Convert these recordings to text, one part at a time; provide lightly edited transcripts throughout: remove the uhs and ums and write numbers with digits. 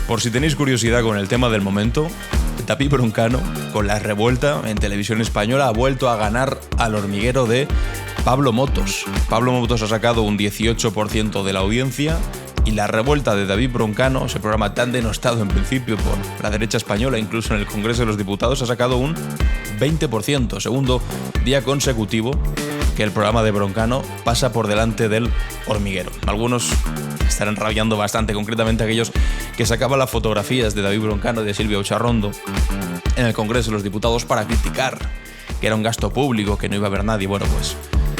Por si tenéis curiosidad con el tema del momento, David Broncano, con la revuelta en televisión española, ha vuelto a ganar al hormiguero de Pablo Motos. Pablo Motos ha sacado un 18% de la audiencia y la revuelta de David Broncano, ese programa tan denostado en principio por la derecha española, incluso en el Congreso de los Diputados, ha sacado un 20%, segundo día consecutivo que el programa de Broncano pasa por delante del hormiguero. Algunos estarán rabiando bastante, concretamente aquellos que sacaban las fotografías de David Broncano y de Silvia Ucharrondo en el Congreso de los Diputados para criticar que era un gasto público, que no iba a haber nadie. Bueno, pues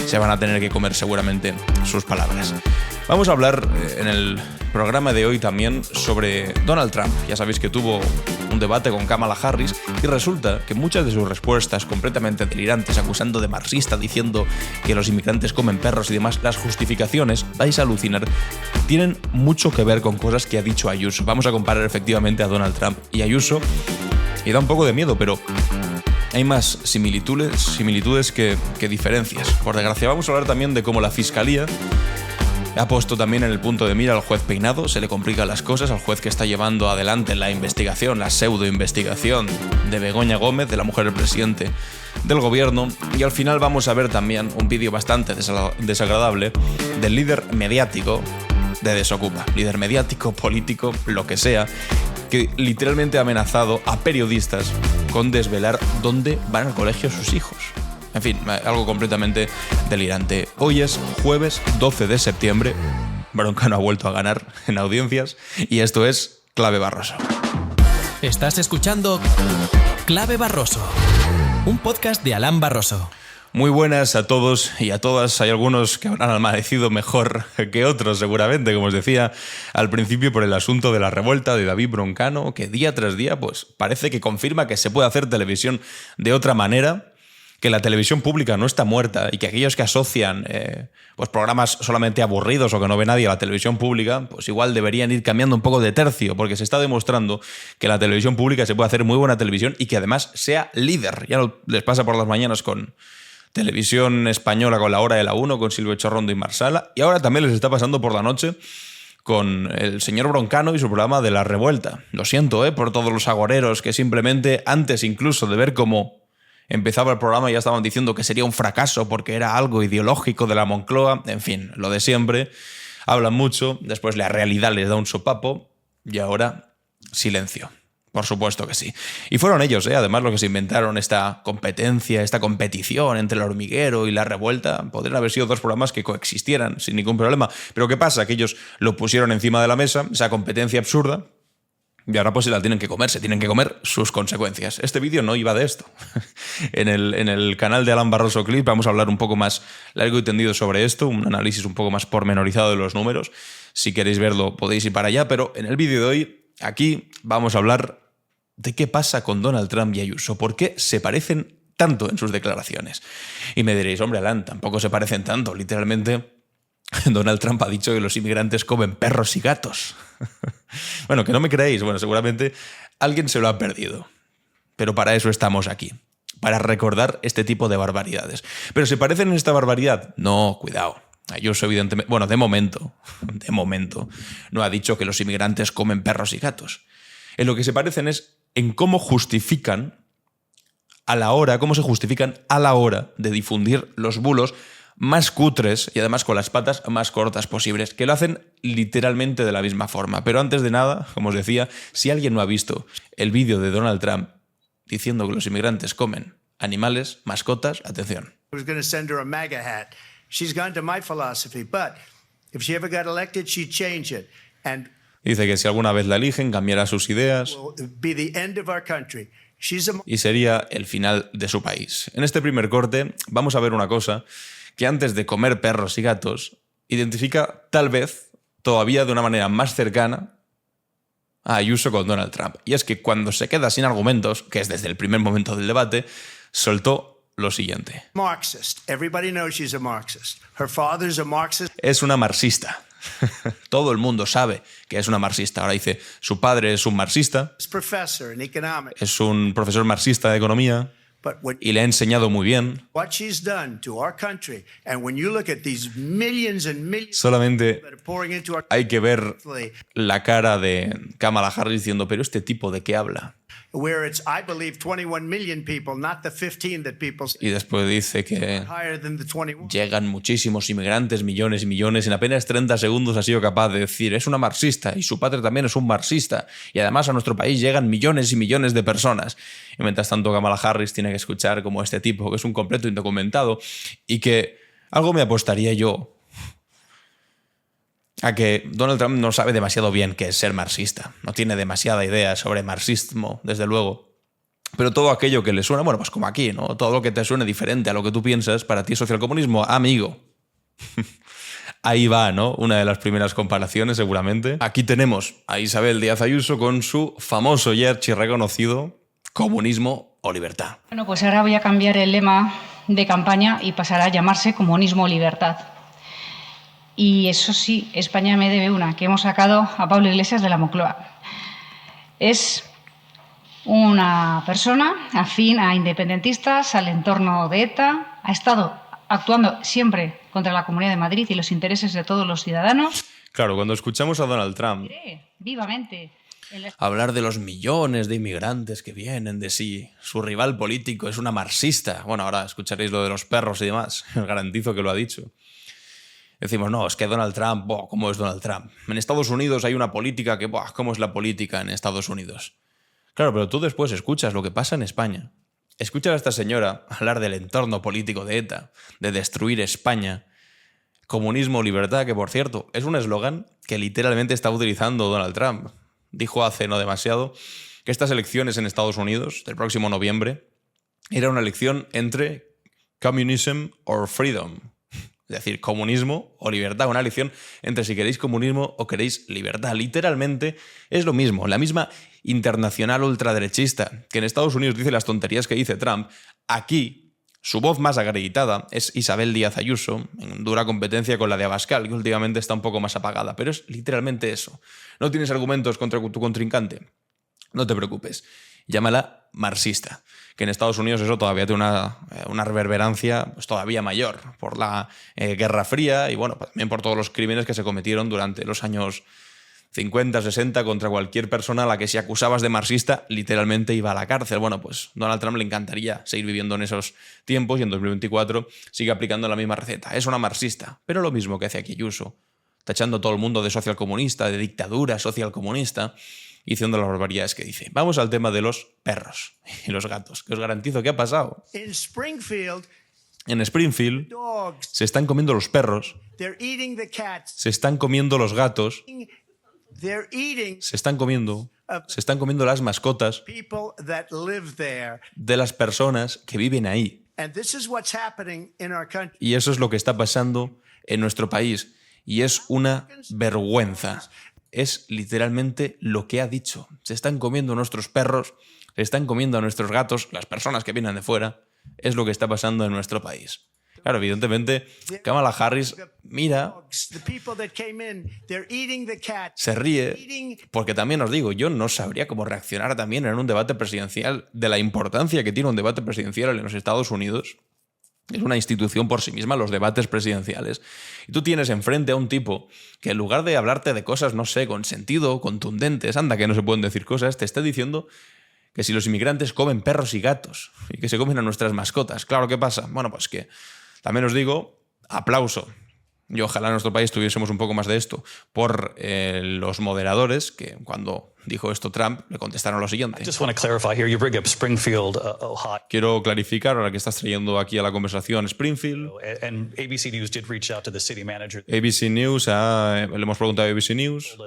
se van a tener que comer seguramente sus palabras. Vamos a hablar en el programa de hoy también sobre Donald Trump. Ya sabéis que tuvo un debate con Kamala Harris y resulta que muchas de sus respuestas completamente delirantes, acusando de marxista, diciendo que los inmigrantes comen perros y demás, las justificaciones, vais a alucinar, tienen mucho que ver con cosas que ha dicho Ayuso. Vamos a comparar efectivamente a Donald Trump y Ayuso y da un poco de miedo, pero hay más similitudes que diferencias. Por desgracia, vamos a hablar también de cómo la Fiscalía ha puesto también en el punto de mira al juez Peinado. Se le complican las cosas al juez que está llevando adelante la investigación, la pseudo-investigación de Begoña Gómez, de la mujer del presidente del gobierno. Y al final vamos a ver también un vídeo bastante desagradable del líder mediático de Desokupa. Líder mediático, político, lo que sea, que literalmente ha amenazado a periodistas con desvelar dónde van al colegio sus hijos. En fin, algo completamente delirante. Hoy es jueves 12 de septiembre. Broncano ha vuelto a ganar en audiencias y esto es Clave Barroso. Estás escuchando Clave Barroso, un podcast de Alan Barroso. Muy buenas a todos y a todas. Hay algunos que habrán amanecido mejor que otros, seguramente, como os decía al principio, por el asunto de la revuelta de David Broncano, que día tras día pues parece que confirma que se puede hacer televisión de otra manera, que la televisión pública no está muerta y que aquellos que asocian pues programas solamente aburridos o que no ve nadie a la televisión pública, pues igual deberían ir cambiando un poco de tercio, porque se está demostrando que la televisión pública se puede hacer muy buena televisión y que además sea líder. Ya no les pasa por las mañanas con Televisión Española, con La Hora de la 1, con Silvia Ucharrondo y Marsala, y ahora también les está pasando por la noche con el señor Broncano y su programa de La Revuelta. Lo siento, por todos los agoreros que simplemente, antes incluso de ver cómo empezaba el programa, ya estaban diciendo que sería un fracaso porque era algo ideológico de la Moncloa. En fin, lo de siempre. Hablan mucho, después la realidad les da un sopapo y ahora silencio. Por supuesto que sí. Y fueron ellos, además, los que se inventaron esta competencia, esta competición entre el hormiguero y La Revuelta. Podrían haber sido dos programas que coexistieran sin ningún problema. Pero ¿qué pasa? Que ellos lo pusieron encima de la mesa, esa competencia absurda, y ahora pues se la tienen que comer, se tienen que comer sus consecuencias. Este vídeo no iba de esto. En el canal de Alan Barroso Clip vamos a hablar un poco más largo y tendido sobre esto, un análisis un poco más pormenorizado de los números. Si queréis verlo podéis ir para allá, pero en el vídeo de hoy, aquí vamos a hablar de qué pasa con Donald Trump y Ayuso, por qué se parecen tanto en sus declaraciones. Y me diréis, hombre, Alan, tampoco se parecen tanto, literalmente. Donald Trump ha dicho que los inmigrantes comen perros y gatos. Bueno, que no me creéis. Bueno, seguramente alguien se lo ha perdido. Pero para eso estamos aquí. Para recordar este tipo de barbaridades. ¿Pero se parecen en esta barbaridad? No, cuidado. Ayuso, evidentemente... Bueno, de momento, no ha dicho que los inmigrantes comen perros y gatos. En lo que se parecen es en cómo se justifican a la hora de difundir los bulos más cutres y además con las patas más cortas posibles, que lo hacen literalmente de la misma forma. Pero antes de nada, como os decía, si alguien no ha visto el vídeo de Donald Trump diciendo que los inmigrantes comen animales, mascotas, atención. Dice que si alguna vez la eligen, cambiará sus ideas y sería el final de su país. En este primer corte vamos a ver una cosa que antes de comer perros y gatos, identifica tal vez todavía de una manera más cercana a Ayuso con Donald Trump. Y es que cuando se queda sin argumentos, que es desde el primer momento del debate, soltó lo siguiente. Es una marxista. Todo el mundo sabe que es una marxista. Ahora dice, su padre es un marxista. Es un profesor marxista de economía. y le ha enseñado muy bien. Solamente hay que ver la cara de Kamala Harris diciendo, pero este tipo ¿de qué habla? Y después dice que llegan muchísimos inmigrantes, millones y millones. En apenas 30 segundos ha sido capaz de decir, es una marxista y su padre también es un marxista. Y además a nuestro país llegan millones y millones de personas. Y mientras tanto Kamala Harris tiene que escuchar como este tipo, que es un completo indocumentado y que algo me apostaría yo a que Donald Trump no sabe demasiado bien qué es ser marxista. No tiene demasiada idea sobre marxismo, desde luego. Pero todo aquello que le suena, bueno, pues como aquí, ¿no? Todo lo que te suene diferente a lo que tú piensas, para ti es socialcomunismo, amigo. Ahí va, ¿no? Una de las primeras comparaciones, seguramente. Aquí tenemos a Isabel Díaz Ayuso con su famoso y archirreconocido comunismo o libertad. Bueno, pues ahora voy a cambiar el lema de campaña y pasará a llamarse comunismo o libertad. Y eso sí, España me debe una, que hemos sacado a Pablo Iglesias de la Moncloa. Es una persona afín a independentistas, al entorno de ETA, ha estado actuando siempre contra la Comunidad de Madrid y los intereses de todos los ciudadanos. Claro, cuando escuchamos a Donald Trump vivamente hablar de los millones de inmigrantes que vienen, de si su rival político es una marxista, bueno, ahora escucharéis lo de los perros y demás, os garantizo que lo ha dicho. Decimos, no, es que Donald Trump, ¿cómo es Donald Trump? En Estados Unidos hay una política que, ¿cómo es la política en Estados Unidos? Claro, pero tú después escuchas lo que pasa en España. Escuchas a esta señora hablar del entorno político de ETA, de destruir España, comunismo o libertad, que por cierto, es un eslogan que literalmente está utilizando Donald Trump. Dijo hace no demasiado que estas elecciones en Estados Unidos, del próximo noviembre, era una elección entre communism or freedom. Es decir, comunismo o libertad, una elección entre si queréis comunismo o queréis libertad. Literalmente es lo mismo, la misma internacional ultraderechista que en Estados Unidos dice las tonterías que dice Trump. Aquí, su voz más acreditada es Isabel Díaz Ayuso, en dura competencia con la de Abascal, que últimamente está un poco más apagada, pero es literalmente eso. ¿No tienes argumentos contra tu contrincante? No te preocupes, llámala marxista, que en Estados Unidos eso todavía tiene una reverberancia pues, todavía mayor por la Guerra Fría y bueno, también por todos los crímenes que se cometieron durante los años 50, 60 contra cualquier persona a la que si acusabas de marxista literalmente iba a la cárcel. Bueno, pues Donald Trump le encantaría seguir viviendo en esos tiempos y en 2024 sigue aplicando la misma receta. Es una marxista, pero lo mismo que hace aquí Ayuso, tachando a todo el mundo de socialcomunista, de dictadura socialcomunista, y diciendo las barbaridades que dice. Vamos al tema de los perros y los gatos, que os garantizo que ha pasado. En Springfield se están comiendo los perros, se están comiendo los gatos, se están comiendo las mascotas de las personas que viven ahí. Y eso es lo que está pasando en nuestro país. Y es una vergüenza. Es literalmente lo que ha dicho. Se están comiendo nuestros perros, se están comiendo a nuestros gatos, las personas que vienen de fuera. Es lo que está pasando en nuestro país. Claro, evidentemente, Kamala Harris mira, se ríe, porque también os digo, yo no sabría cómo reaccionar también en un debate presidencial de la importancia que tiene un debate presidencial en los Estados Unidos. Es una institución por sí misma, los debates presidenciales. Y tú tienes enfrente a un tipo que en lugar de hablarte de cosas, no sé, con sentido, contundentes, anda que no se pueden decir cosas, te está diciendo que si los inmigrantes comen perros y gatos y que se comen a nuestras mascotas. Claro, ¿qué pasa? Bueno, pues que también os digo, aplauso. Y ojalá en nuestro país tuviésemos un poco más de esto por los moderadores que cuando dijo esto Trump le contestaron lo siguiente. Quiero clarificar ahora que estás trayendo aquí a la conversación Springfield. ABC News le hemos preguntado a ABC News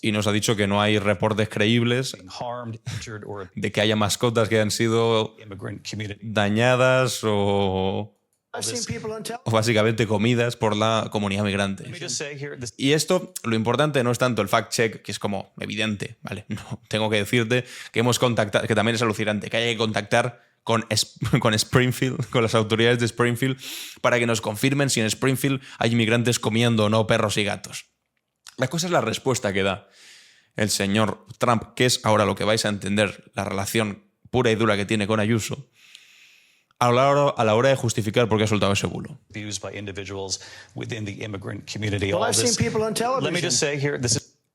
y nos ha dicho que no hay reportes creíbles de que haya mascotas que hayan sido dañadas o básicamente comidas por la comunidad migrante. Y esto, lo importante no es tanto el fact-check, que es como evidente, ¿vale? No, tengo que decirte que hemos contactado, que también es alucinante, que haya que contactar con Springfield, con las autoridades de Springfield, para que nos confirmen si en Springfield hay inmigrantes comiendo o no perros y gatos. La cosa es la respuesta que da el señor Trump, que es ahora lo que vais a entender, la relación pura y dura que tiene con Ayuso, a la hora de justificar por qué ha soltado ese bulo.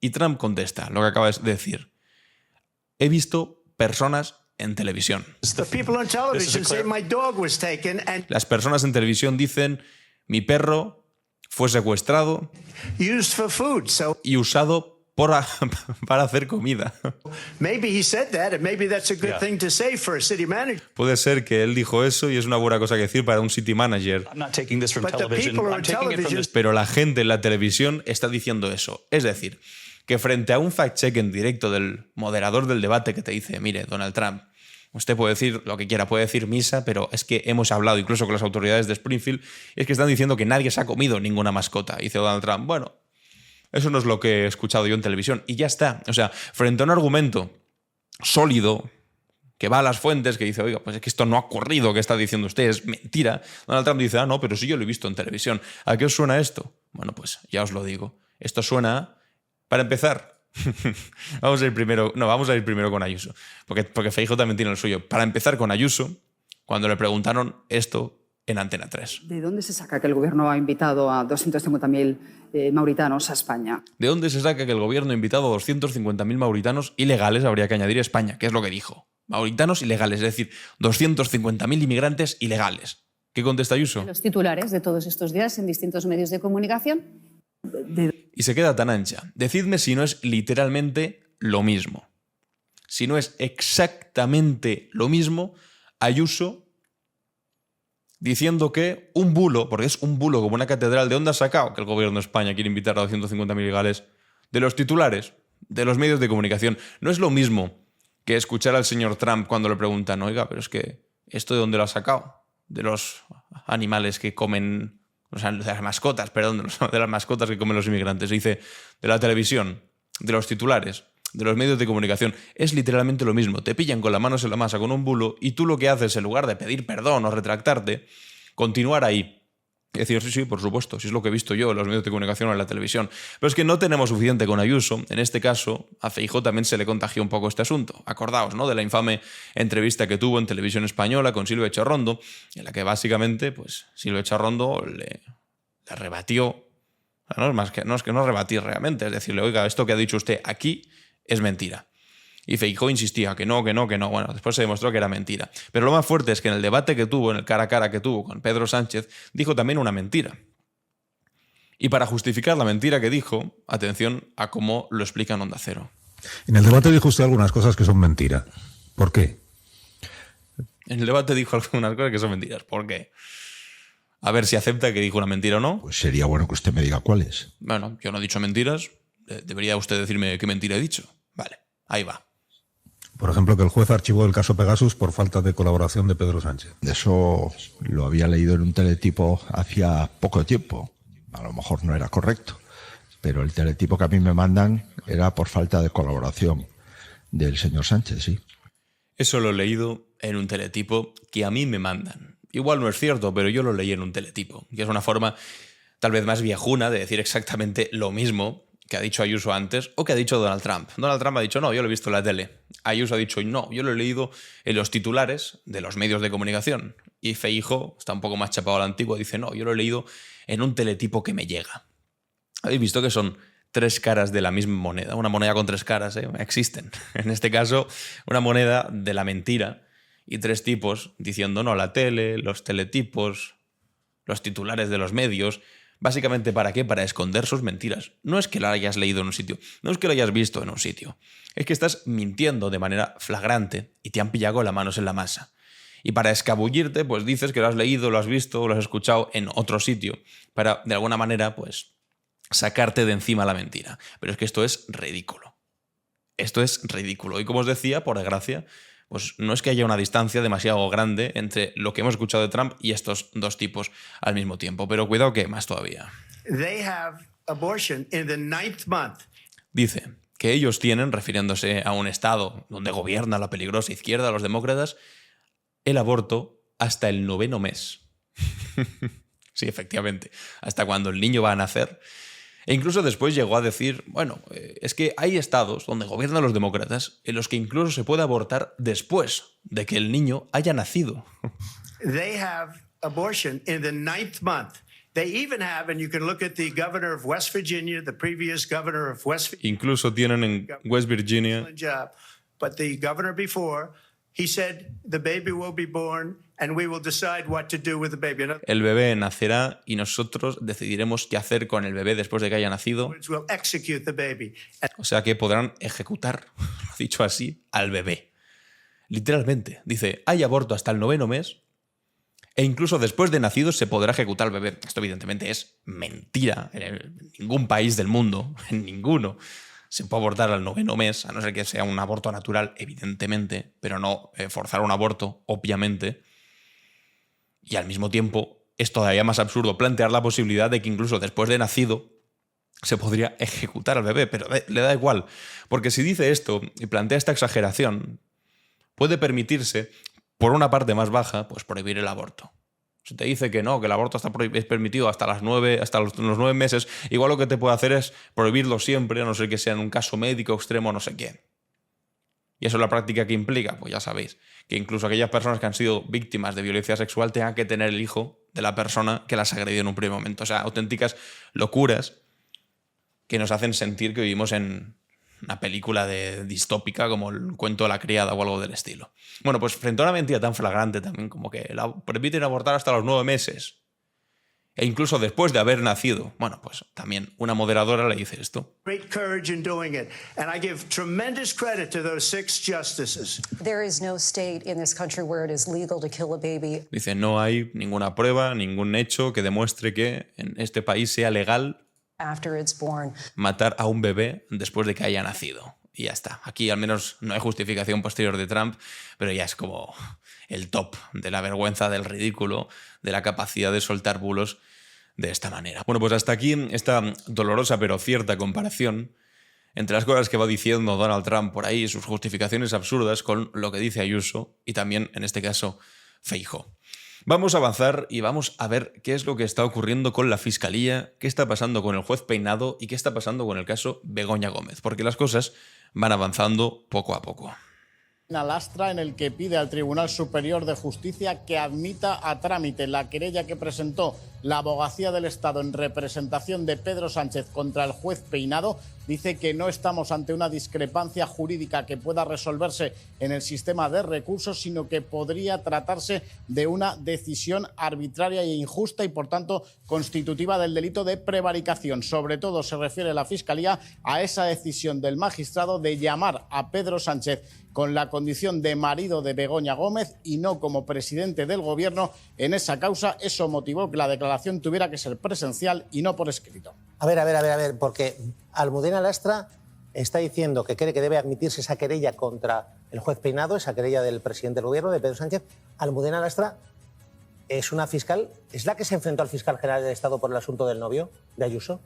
Y Trump contesta lo que acabas de decir. He visto personas en televisión. Las personas en televisión dicen, mi perro fue secuestrado y usado para hacer comida. Puede ser que él dijo eso y es una buena cosa que decir para un city manager. Pero la gente en la televisión está diciendo eso. Es decir, que frente a un fact-check en directo del moderador del debate que te dice, mire, Donald Trump, usted puede decir lo que quiera, puede decir misa, pero es que hemos hablado incluso con las autoridades de Springfield y es que están diciendo que nadie se ha comido ninguna mascota. Y dice Donald Trump, bueno, eso no es lo que he escuchado yo en televisión. Y ya está. O sea, frente a un argumento sólido que va a las fuentes, que dice, oiga, pues es que esto no ha ocurrido, que está diciendo usted, es mentira. Donald Trump dice, no, pero sí yo lo he visto en televisión. ¿A qué os suena esto? Bueno, pues ya os lo digo. Esto suena, para empezar, vamos a ir primero con Ayuso, porque Feijóo también tiene el suyo. Para empezar con Ayuso, cuando le preguntaron esto en Antena 3. ¿De dónde se saca que el gobierno ha invitado a 250.000 mauritanos a España? ¿De dónde se saca que el gobierno ha invitado a 250.000 mauritanos ilegales? Habría que añadir España, que es lo que dijo. Mauritanos ilegales, es decir, 250.000 inmigrantes ilegales. ¿Qué contesta Ayuso? Los titulares de todos estos días en distintos medios de comunicación. Y se queda tan ancha. Decidme si no es literalmente lo mismo. Si no es exactamente lo mismo, Ayuso diciendo que un bulo, porque es un bulo como una catedral, ¿de dónde ha sacado que el gobierno de España quiere invitar a 250.000 ilegales? De los titulares, de los medios de comunicación. No es lo mismo que escuchar al señor Trump cuando le preguntan, oiga, pero es que ¿esto de dónde lo ha sacado? De los animales que comen, o sea, de las mascotas, perdón, de las mascotas que comen los inmigrantes. Dice, de la televisión, de los titulares, de los medios de comunicación. Es literalmente lo mismo. Te pillan con las manos en la masa con un bulo y tú lo que haces, en lugar de pedir perdón o retractarte, continuar ahí. Y decir, sí, por supuesto, si es lo que he visto yo en los medios de comunicación o en la televisión. Pero es que no tenemos suficiente con Ayuso. En este caso, a Feijóo también se le contagió un poco este asunto. Acordaos, ¿no?, de la infame entrevista que tuvo en Televisión Española con Silvia Echorrondo, en la que básicamente, pues, Silvia Echorrondo le rebatió. No es que no rebatir realmente, es decirle, oiga, esto que ha dicho usted aquí es mentira. Y Feijóo insistía que no. Bueno, después se demostró que era mentira. Pero lo más fuerte es que en el debate que tuvo, en el cara a cara que tuvo con Pedro Sánchez, dijo también una mentira. Y para justificar la mentira que dijo, atención a cómo lo explica en Onda Cero. En el debate dijo usted algunas cosas que son mentira. ¿Por qué? En el debate dijo algunas cosas que son mentiras. ¿Por qué? A ver si acepta que dijo una mentira o no. Pues sería bueno que usted me diga cuáles. Bueno, yo no he dicho mentiras. Debería usted decirme qué mentira he dicho. Vale, ahí va. Por ejemplo, que el juez archivó el caso Pegasus por falta de colaboración de Pedro Sánchez. Eso lo había leído en un teletipo hacía poco tiempo. A lo mejor no era correcto, pero el teletipo que a mí me mandan era por falta de colaboración del señor Sánchez, sí. Eso lo he leído en un teletipo que a mí me mandan. Igual no es cierto, pero yo lo leí en un teletipo, que es una forma tal vez más viejuna de decir exactamente lo mismo que ha dicho Ayuso antes o que ha dicho Donald Trump. Donald Trump ha dicho, no, yo lo he visto en la tele. Ayuso ha dicho, no, yo lo he leído en los titulares de los medios de comunicación. Y Feijóo está un poco más chapado a la antigua, dice, no, yo lo he leído en un teletipo que me llega. Habéis visto que son tres caras de la misma moneda. Una moneda con tres caras, existen. En este caso, una moneda de la mentira y tres tipos diciendo, no, la tele, los teletipos, los titulares de los medios. Básicamente, ¿para qué? Para esconder sus mentiras. No es que lo hayas leído en un sitio, no es que lo hayas visto en un sitio. Es que estás mintiendo de manera flagrante y te han pillado con las manos en la masa. Y para escabullirte, pues dices que lo has leído, lo has visto, lo has escuchado en otro sitio, para, de alguna manera, pues, sacarte de encima la mentira. Pero es que esto es ridículo. Esto es ridículo. Y como os decía, por desgracia, pues no es que haya una distancia demasiado grande entre lo que hemos escuchado de Trump y estos dos tipos al mismo tiempo. Pero cuidado que hay más todavía. They have abortion in the 9th month. Dice que ellos tienen, refiriéndose a un estado donde gobierna la peligrosa izquierda, los demócratas, el aborto hasta el 9º mes. Sí, efectivamente. Hasta cuando el niño va a nacer. E incluso después llegó a decir, bueno, es que hay estados donde gobiernan los demócratas en los que incluso se puede abortar después de que el niño haya nacido. They have abortion in the 9th month. They even have, and you can look at the governor of West Virginia, the previous governor of West Virginia. Incluso tienen en West Virginia. But the governor before, he said the baby will be born and we will decide what to do with the baby. El bebé nacerá y nosotros decidiremos qué hacer con el bebé después de que haya nacido. We'll execute the baby. O sea que podrán ejecutar, dicho así, al bebé. Literalmente. Dice, hay aborto hasta el 9º mes e incluso después de nacido se podrá ejecutar al bebé. Esto evidentemente es mentira. En ningún país del mundo, en ninguno, se puede abortar al 9º mes, a no ser que sea un aborto natural, evidentemente, pero no forzar un aborto, obviamente. Y al mismo tiempo es todavía más absurdo plantear la posibilidad de que incluso después de nacido se podría ejecutar al bebé, pero le da igual. Porque si dice esto y plantea esta exageración, puede permitirse, por una parte más baja, pues prohibir el aborto. Si te dice que no, que el aborto es permitido hasta los 9 meses, igual lo que te puede hacer es prohibirlo siempre, a no ser que sea en un caso médico extremo, no sé qué. ¿Y eso es la práctica que implica? Pues ya sabéis, que incluso aquellas personas que han sido víctimas de violencia sexual tengan que tener el hijo de la persona que las agredió en un primer momento. O sea, auténticas locuras que nos hacen sentir que vivimos en una película distópica como el cuento de la criada o algo del estilo. Bueno, pues frente a una mentira tan flagrante también como que permiten abortar hasta los 9 meses e incluso después de haber nacido, bueno, pues también una moderadora le dice esto. Great courage in doing it, and I give tremendous credit to those 6 justices. There is no state in this country where it is legal to kill a baby. Dice, no hay ninguna prueba, ningún hecho que demuestre que en este país sea legal after it's born. Matar a un bebé después de que haya nacido. Y ya está. Aquí al menos no hay justificación posterior de Trump, pero ya es como el top de la vergüenza, del ridículo, de la capacidad de soltar bulos de esta manera. Bueno, pues hasta aquí esta dolorosa pero cierta comparación entre las cosas que va diciendo Donald Trump por ahí, sus justificaciones absurdas, con lo que dice Ayuso y también, en este caso, Feijóo. Vamos a avanzar y vamos a ver qué es lo que está ocurriendo con la Fiscalía, qué está pasando con el juez Peinado y qué está pasando con el caso Begoña Gómez, porque las cosas van avanzando poco a poco. Lastra, en el que pide al Tribunal Superior de Justicia que admita a trámite la querella que presentó la Abogacía del Estado en representación de Pedro Sánchez contra el juez Peinado. Dice que no estamos ante una discrepancia jurídica que pueda resolverse en el sistema de recursos, sino que podría tratarse de una decisión arbitraria e injusta y, por tanto, constitutiva del delito de prevaricación. Sobre todo se refiere la Fiscalía a esa decisión del magistrado de llamar a Pedro Sánchez con la condición de marido de Begoña Gómez y no como presidente del Gobierno en esa causa. Eso motivó que la declaración tuviera que ser presencial y no por escrito. A ver, porque Almudena Lastra está diciendo que cree que debe admitirse esa querella contra el juez Peinado, esa querella del presidente del Gobierno, de Pedro Sánchez. Almudena Lastra es una fiscal, ¿es la que se enfrentó al fiscal general del Estado por el asunto del novio de Ayuso?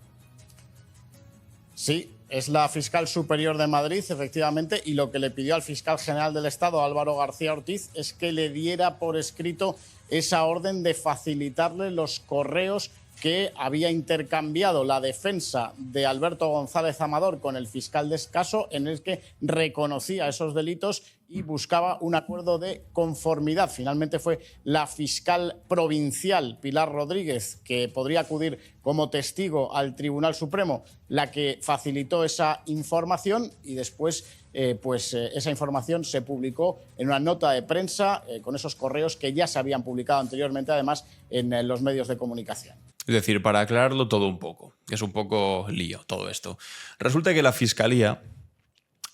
Sí, es la fiscal superior de Madrid, efectivamente, y lo que le pidió al fiscal general del Estado, Álvaro García Ortiz, es que le diera por escrito esa orden de facilitarle los correos que había intercambiado la defensa de Alberto González Amador con el fiscal de caso, en el que reconocía esos delitos y buscaba un acuerdo de conformidad. Finalmente fue la fiscal provincial, Pilar Rodríguez, que podría acudir como testigo al Tribunal Supremo, la que facilitó esa información y después esa información se publicó en una nota de prensa con esos correos que ya se habían publicado anteriormente, además, en los medios de comunicación. Es decir, para aclararlo todo un poco, que es un poco lío todo esto. Resulta que la Fiscalía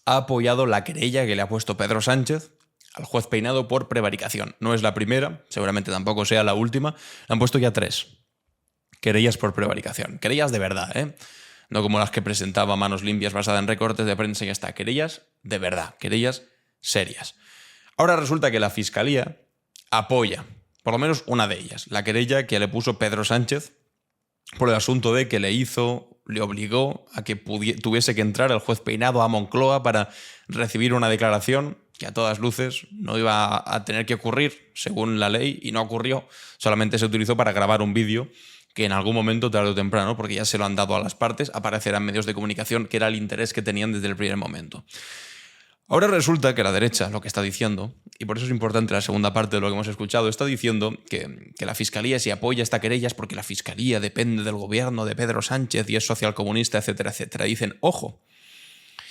ha apoyado la querella que le ha puesto Pedro Sánchez al juez Peinado por prevaricación. No es la primera, seguramente tampoco sea la última. Le han puesto ya 3 querellas por prevaricación. Querellas de verdad, ¿eh? No como las que presentaba Manos Limpias basada en recortes de prensa y ya está. Querellas de verdad, querellas serias. Ahora resulta que la Fiscalía apoya, por lo menos una de ellas, la querella que le puso Pedro Sánchez por el asunto de que le obligó a que tuviese que entrar el juez Peinado a Moncloa para recibir una declaración que a todas luces no iba a tener que ocurrir según la ley y no ocurrió, solamente se utilizó para grabar un vídeo que en algún momento, tarde o temprano, porque ya se lo han dado a las partes, aparecerán medios de comunicación, que era el interés que tenían desde el primer momento. Ahora resulta que la derecha lo que está diciendo, y por eso es importante la segunda parte de lo que hemos escuchado, está diciendo que la Fiscalía, si apoya esta querella, es porque la Fiscalía depende del gobierno de Pedro Sánchez y es socialcomunista, etcétera, etcétera. Dicen, ojo,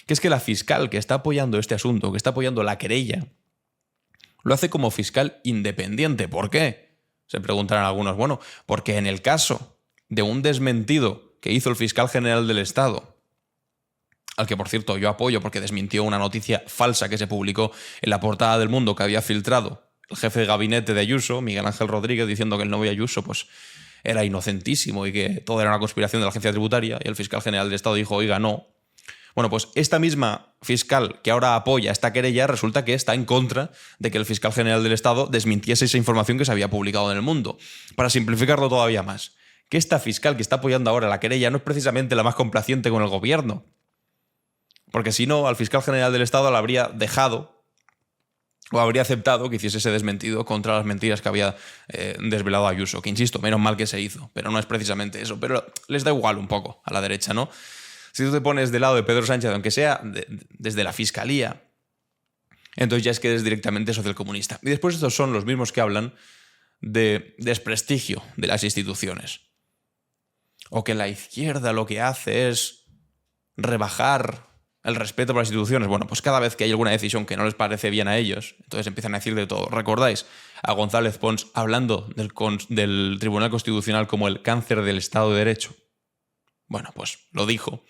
que es que la fiscal que está apoyando este asunto, que está apoyando la querella, lo hace como fiscal independiente. ¿Por qué? Se preguntarán algunos. Bueno, porque en el caso de un desmentido que hizo el fiscal general del Estado, al que, por cierto, yo apoyo porque desmintió una noticia falsa que se publicó en la portada del Mundo que había filtrado el jefe de gabinete de Ayuso, Miguel Ángel Rodríguez, diciendo que el novio Ayuso pues, era inocentísimo y que todo era una conspiración de la agencia tributaria, y el fiscal general del Estado dijo, oiga, no. Bueno, pues esta misma fiscal que ahora apoya esta querella resulta que está en contra de que el fiscal general del Estado desmintiese esa información que se había publicado en El Mundo. Para simplificarlo todavía más, que esta fiscal que está apoyando ahora la querella no es precisamente la más complaciente con el gobierno. Porque si no, al fiscal general del Estado le habría dejado o habría aceptado que hiciese ese desmentido contra las mentiras que había desvelado Ayuso. Que insisto, menos mal que se hizo, pero no es precisamente eso. Pero les da igual un poco a la derecha, ¿no? Si tú te pones del lado de Pedro Sánchez, aunque sea desde la Fiscalía, entonces ya es que eres directamente socialcomunista. Y después estos son los mismos que hablan de desprestigio de las instituciones. O que la izquierda lo que hace es rebajar el respeto por las instituciones. Bueno, pues cada vez que hay alguna decisión que no les parece bien a ellos, entonces empiezan a decir de todo. ¿Recordáis a González Pons hablando del Tribunal Constitucional como el cáncer del Estado de Derecho? Bueno, pues lo dijo.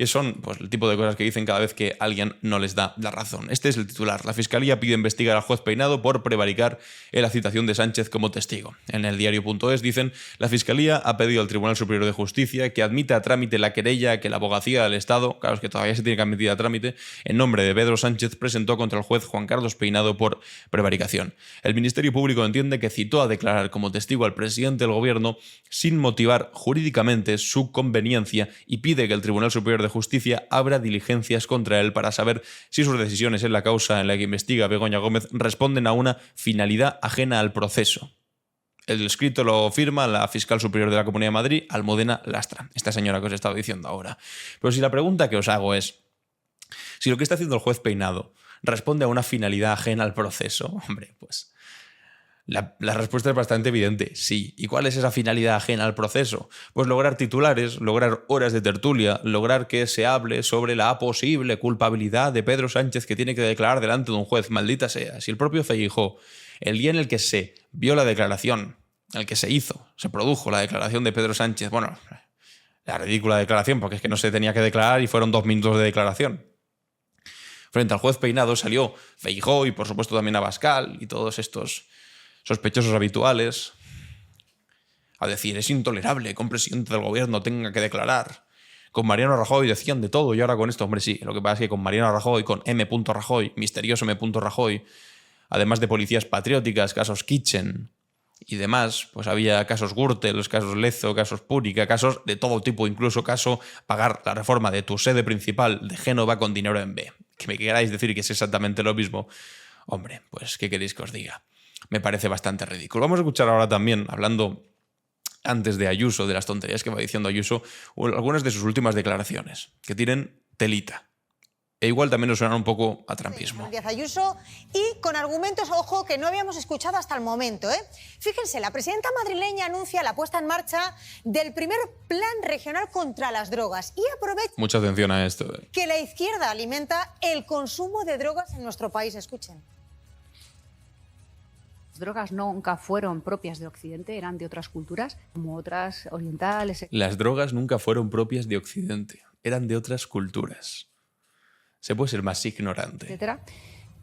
Y son pues, el tipo de cosas que dicen cada vez que alguien no les da la razón. Este es el titular. La Fiscalía pide investigar al juez Peinado por prevaricar en la citación de Sánchez como testigo. En el diario.es dicen, la Fiscalía ha pedido al Tribunal Superior de Justicia que admita a trámite la querella que la Abogacía del Estado, claro, es que todavía se tiene que admitir a trámite, en nombre de Pedro Sánchez presentó contra el juez Juan Carlos Peinado por prevaricación. El Ministerio Público entiende que citó a declarar como testigo al presidente del Gobierno sin motivar jurídicamente su conveniencia y pide que el Tribunal Superior de Justicia abra diligencias contra él para saber si sus decisiones en la causa en la que investiga Begoña Gómez responden a una finalidad ajena al proceso. El escrito lo firma la fiscal superior de la Comunidad de Madrid, Almudena Lastra, esta señora que os he estado diciendo ahora. Pero si la pregunta que os hago es, si lo que está haciendo el juez Peinado responde a una finalidad ajena al proceso, hombre, pues la respuesta es bastante evidente, sí. ¿Y cuál es esa finalidad ajena al proceso? Pues lograr titulares, lograr horas de tertulia, lograr que se hable sobre la posible culpabilidad de Pedro Sánchez que tiene que declarar delante de un juez. Maldita sea, si el propio Feijóo, el día en el que se vio la declaración, el que se produjo la declaración de Pedro Sánchez, bueno, la ridícula declaración, porque es que no se tenía que declarar y fueron 2 minutos de declaración. Frente al juez Peinado salió Feijóo y por supuesto también Abascal y todos estos sospechosos habituales a decir, es intolerable que un presidente del gobierno tenga que declarar. Con Mariano Rajoy decían de todo y ahora con esto, hombre, sí, lo que pasa es que con Mariano Rajoy, con M. Rajoy, misterioso M. Rajoy, además de policías patrióticas, casos Kitchen y demás, pues había casos Gürtel, casos Lezo, casos Púrica, casos de todo tipo, incluso caso pagar la reforma de tu sede principal de Génova con dinero en B. Que me queráis decir que es exactamente lo mismo, hombre, pues ¿qué queréis que os diga? Me parece bastante ridículo. Vamos a escuchar ahora también, hablando antes de Ayuso, de las tonterías que va diciendo Ayuso, algunas de sus últimas declaraciones, que tienen telita. E igual también nos suenan un poco a trampismo. Díaz Ayuso, y con argumentos, ojo, que no habíamos escuchado hasta el momento. Fíjense, la presidenta madrileña anuncia la puesta en marcha del primer plan regional contra las drogas y aprovecha mucha atención a esto. Que la izquierda alimenta el consumo de drogas en nuestro país. Escuchen. Las drogas nunca fueron propias de Occidente, eran de otras culturas, como otras orientales. Las drogas nunca fueron propias de Occidente, eran de otras culturas. Se puede ser más ignorante. Etcétera,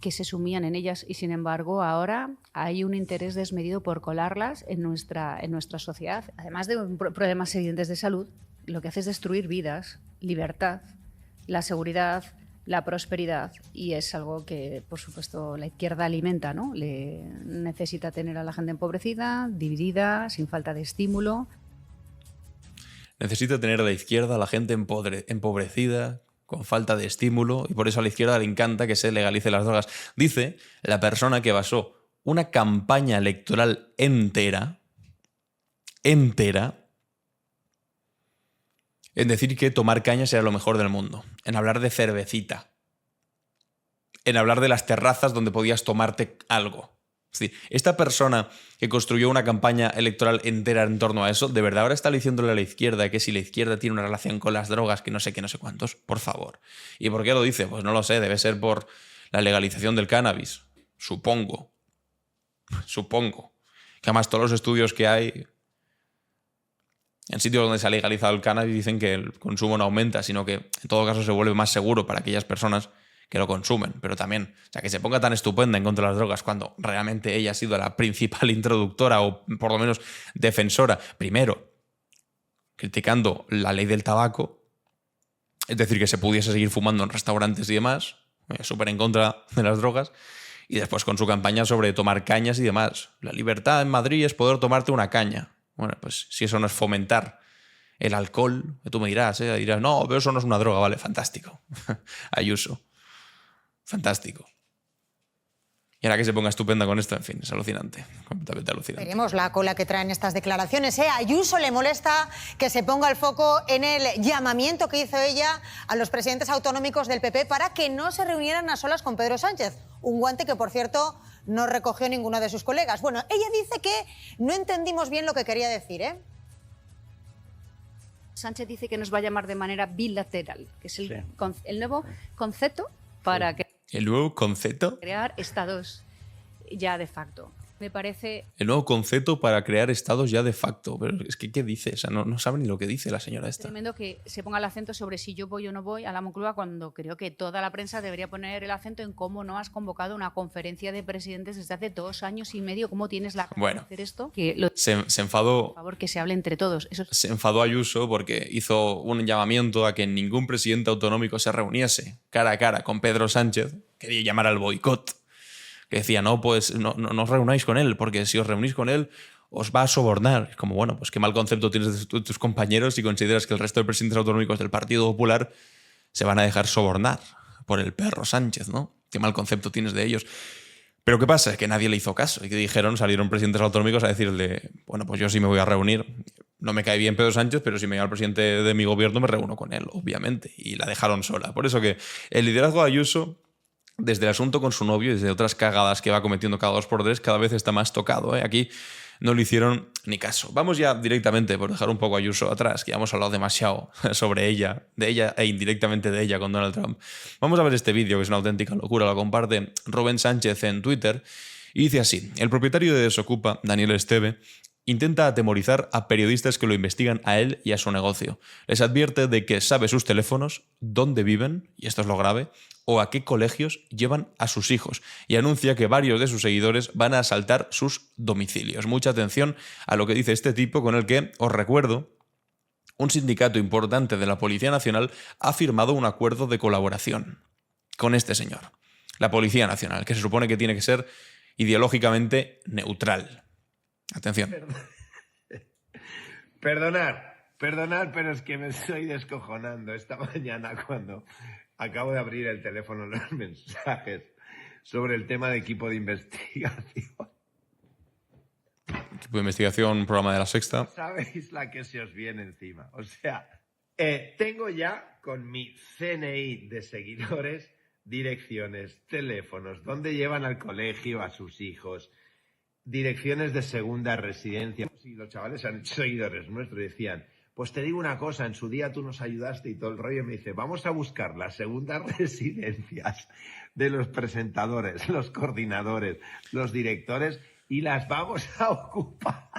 que se sumían en ellas y, sin embargo, ahora hay un interés desmedido por colarlas en nuestra sociedad. Además de problemas evidentes de salud, lo que hace es destruir vidas, libertad, la seguridad, la prosperidad, y es algo que, por supuesto, la izquierda alimenta, ¿no? Necesita tener a la gente empobrecida, dividida, sin falta de estímulo. Necesita tener a la izquierda a la gente empobrecida, con falta de estímulo, y por eso a la izquierda le encanta que se legalice las drogas. Dice la persona que basó una campaña electoral entera en decir que tomar cañas era lo mejor del mundo, en hablar de cervecita, en hablar de las terrazas donde podías tomarte algo. Es decir, esta persona que construyó una campaña electoral entera en torno a eso, ¿de verdad ahora está diciéndole a la izquierda que si la izquierda tiene una relación con las drogas, que no sé qué, no sé cuántos? Por favor. ¿Y por qué lo dice? Pues no lo sé, debe ser por la legalización del cannabis. Supongo. Que además todos los estudios que hay en sitios donde se ha legalizado el cannabis dicen que el consumo no aumenta, sino que en todo caso se vuelve más seguro para aquellas personas que lo consumen. Pero también, o sea, que se ponga tan estupenda en contra de las drogas cuando realmente ella ha sido la principal introductora o por lo menos defensora, primero criticando la ley del tabaco, es decir, que se pudiese seguir fumando en restaurantes y demás, súper en contra de las drogas, y después con su campaña sobre tomar cañas y demás. La libertad en Madrid es poder tomarte una caña. Bueno, pues si eso no es fomentar el alcohol, tú me dirás, no, pero eso no es una droga, vale, fantástico. Ayuso. Fantástico. Y ahora que se ponga estupenda con esto, en fin, es alucinante, completamente alucinante. Veremos la cola que traen estas declaraciones. A Ayuso le molesta que se ponga el foco en el llamamiento que hizo ella a los presidentes autonómicos del PP para que no se reunieran a solas con Pedro Sánchez. Un guante que, por cierto, no recogió ninguno de sus colegas. Bueno, ella dice que no entendimos bien lo que quería decir, Sánchez dice que nos va a llamar de manera bilateral, que es el nuevo concepto para ¿El nuevo concepto? crear estados ya de facto. Me parece... El nuevo concepto para crear estados ya de facto. Pero es que, ¿qué dice? O sea, no sabe ni lo que dice la señora esta. Tremendo que se ponga el acento sobre si yo voy o no voy a la Moncloa, cuando creo que toda la prensa debería poner el acento en cómo no has convocado una conferencia de presidentes desde hace 2 años y medio. ¿Cómo tienes la Bueno, hacer esto? Que se enfadó. Por favor, que se hable entre todos. Se enfadó Ayuso porque hizo un llamamiento a que ningún presidente autonómico se reuniese cara a cara con Pedro Sánchez. Quería llamar al boicot. Que decía, no, pues no os reunáis con él, porque si os reunís con él os va a sobornar. Es como, bueno, pues qué mal concepto tienes de tus compañeros si consideras que el resto de presidentes autonómicos del Partido Popular se van a dejar sobornar por el perro Sánchez, ¿no? Qué mal concepto tienes de ellos. Pero ¿qué pasa? Es que nadie le hizo caso. Y que salieron presidentes autonómicos a decirle, bueno, pues yo sí me voy a reunir. No me cae bien Pedro Sánchez, pero si me llega el presidente de mi gobierno me reúno con él, obviamente. Y la dejaron sola. Por eso que el liderazgo de Ayuso, desde el asunto con su novio y desde otras cagadas que va cometiendo cada 2 por 3, cada vez está más tocado. Aquí no le hicieron ni caso. Vamos ya directamente, por dejar un poco a Ayuso atrás, que ya hemos hablado demasiado sobre ella, de ella e indirectamente de ella con Donald Trump. Vamos a ver este vídeo, que es una auténtica locura. Lo comparte Rubén Sánchez en Twitter y dice así: el propietario de Desocupa, Daniel Esteve, intenta atemorizar a periodistas que lo investigan a él y a su negocio. Les advierte de que sabe sus teléfonos, dónde viven, y esto es lo grave, o a qué colegios llevan a sus hijos, y anuncia que varios de sus seguidores van a asaltar sus domicilios. Mucha atención a lo que dice este tipo, con el que, os recuerdo, un sindicato importante de la Policía Nacional ha firmado un acuerdo de colaboración con este señor. La Policía Nacional, que se supone que tiene que ser ideológicamente neutral. Atención. Perdonad, pero es que me estoy descojonando esta mañana cuando acabo de abrir el teléfono, los mensajes sobre el tema de equipo de investigación. Equipo de investigación, un programa de La Sexta. ¿Sabéis la que se os viene encima? O sea, tengo ya con mi CNI de seguidores direcciones, teléfonos, dónde llevan al colegio a sus hijos, direcciones de segunda residencia. Y los chavales han hecho seguidores nuestros y decían, pues te digo una cosa, en su día tú nos ayudaste y todo el rollo. Me dice, vamos a buscar las segundas residencias de los presentadores, los coordinadores, los directores y las vamos a ocupar.